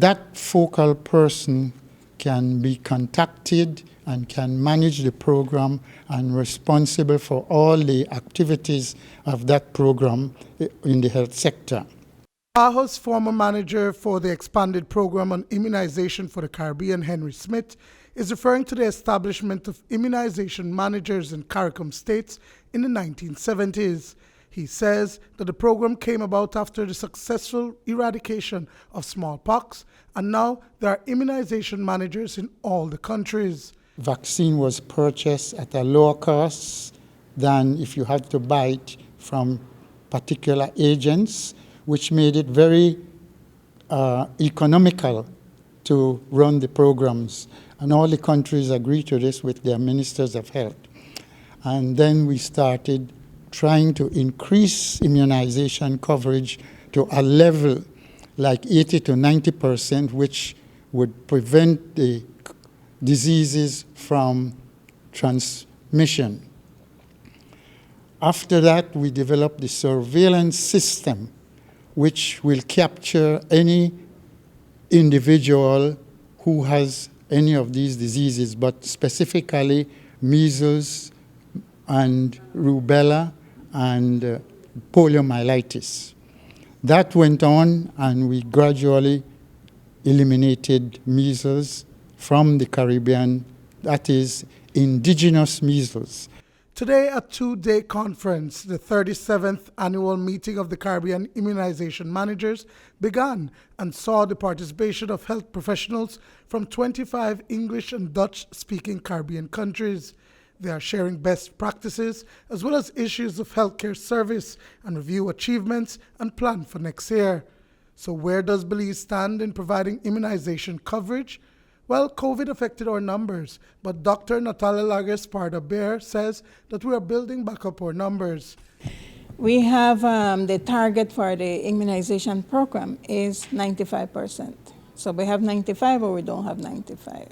that focal person can be contacted and can manage the program and responsible for all the activities of that program in the health sector. PAHO's former manager for the expanded program on immunization for the Caribbean, Henry Smith, is referring to the establishment of immunization managers in CARICOM states in the 1970s. He says that the program came about after the successful eradication of smallpox, and now there are immunization managers in all the countries. Vaccine was purchased at a lower cost than if you had to buy it from particular agents, which made it very economical to run the programs. And all the countries agreed to this with their ministers of health. And then we started trying to increase immunization coverage to a level like 80 to 90%, which would prevent the diseases from transmission. After that, we developed the surveillance system, which will capture any individual who has any of these diseases, but specifically measles and rubella and poliomyelitis. That went on, and we gradually eliminated measles from the Caribbean, that is, indigenous measles. Today, a two-day conference, the 37th annual meeting of the Caribbean Immunization Managers, began and saw the participation of health professionals from 25 English and Dutch-speaking Caribbean countries. They are sharing best practices as well as issues of healthcare service and review achievements and plan for next year. So where does Belize stand in providing immunization coverage? Well, COVID affected our numbers, but Dr. Natalia Lages-Parda-Bear says that we are building back up our numbers. We have the target for the immunization program is 95%. So we have 95 or we don't have 95.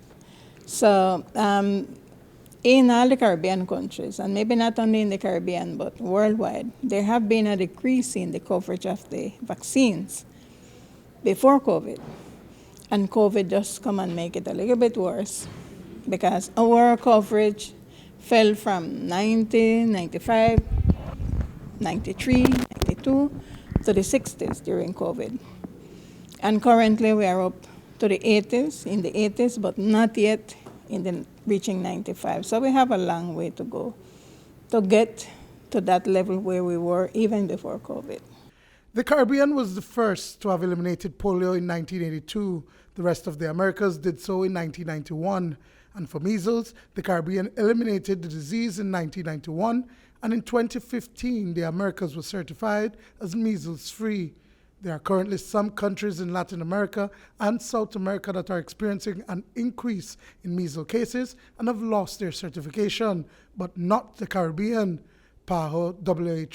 So in all the Caribbean countries, and maybe not only in the Caribbean, but worldwide, there have been a decrease in the coverage of the vaccines before COVID. And COVID just come and make it a little bit worse because our coverage fell from 90, 95, 93, 92 to the 60s during COVID. And currently we are up to the 80s, in the 80s, but not yet in the reaching 95. So we have a long way to go to get to that level where we were even before COVID. The Caribbean was the first to have eliminated polio in 1982. The rest of the Americas did so in 1991. And for measles, the Caribbean eliminated the disease in 1991, and in 2015, the Americas were certified as measles-free. There are currently some countries in Latin America and South America that are experiencing an increase in measles cases and have lost their certification, but not the Caribbean. PAHO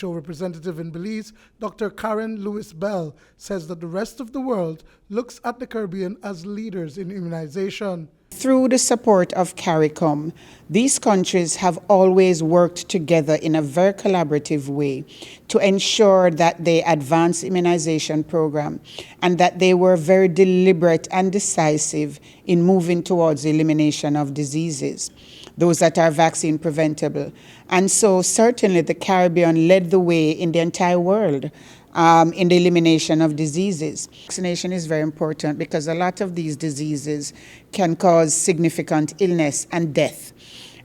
WHO representative in Belize, Dr. Karen Lewis-Bell, says that the rest of the world looks at the Caribbean as leaders in immunization. Through the support of CARICOM, these countries have always worked together in a very collaborative way to ensure that they advance immunization program and that they were very deliberate and decisive in moving towards the elimination of diseases, those that are vaccine preventable. And so certainly the Caribbean led the way in the entire world in the elimination of diseases. Vaccination is very important because a lot of these diseases can cause significant illness and death.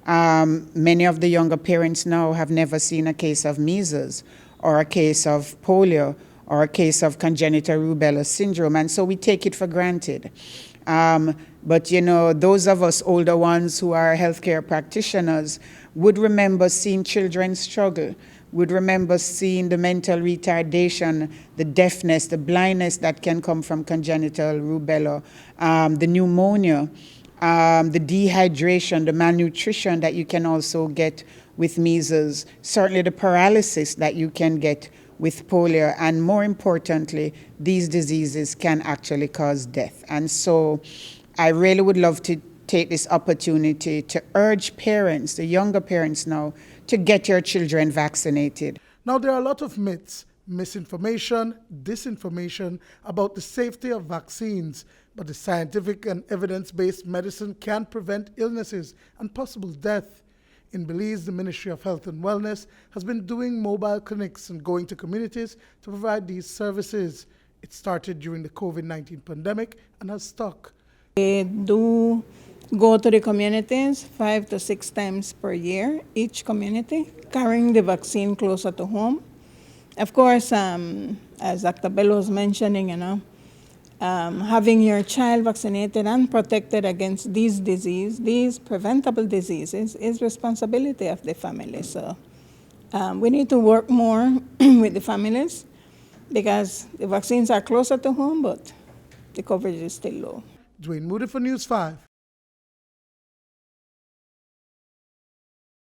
Many of the younger parents now have never seen a case of measles or a case of polio or a case of congenital rubella syndrome, and so we take it for granted. But you know, those of us older ones who are healthcare practitioners would remember seeing children struggle, would remember seeing the mental retardation, the deafness, the blindness that can come from congenital rubella, the pneumonia, the dehydration, the malnutrition that you can also get with measles, certainly the paralysis that you can get with polio, and more importantly, these diseases can actually cause death. And so I really would love to take this opportunity to urge parents, the younger parents now, to get your children vaccinated. Now, there are a lot of myths misinformation, disinformation about the safety of vaccines, but the scientific and evidence-based medicine can prevent illnesses and possible death. In Belize, the Ministry of Health and Wellness has been doing mobile clinics and going to communities to provide these services. It started during the COVID-19 pandemic and has stuck. They do go to the communities 5 to 6 times per year, each community, carrying the vaccine closer to home. Of course, as Dr. Bello was mentioning, having your child vaccinated and protected against these preventable diseases, is responsibility of the family. So we need to work more with the families because the vaccines are closer to home, but the coverage is still low. Duane Moody for News 5.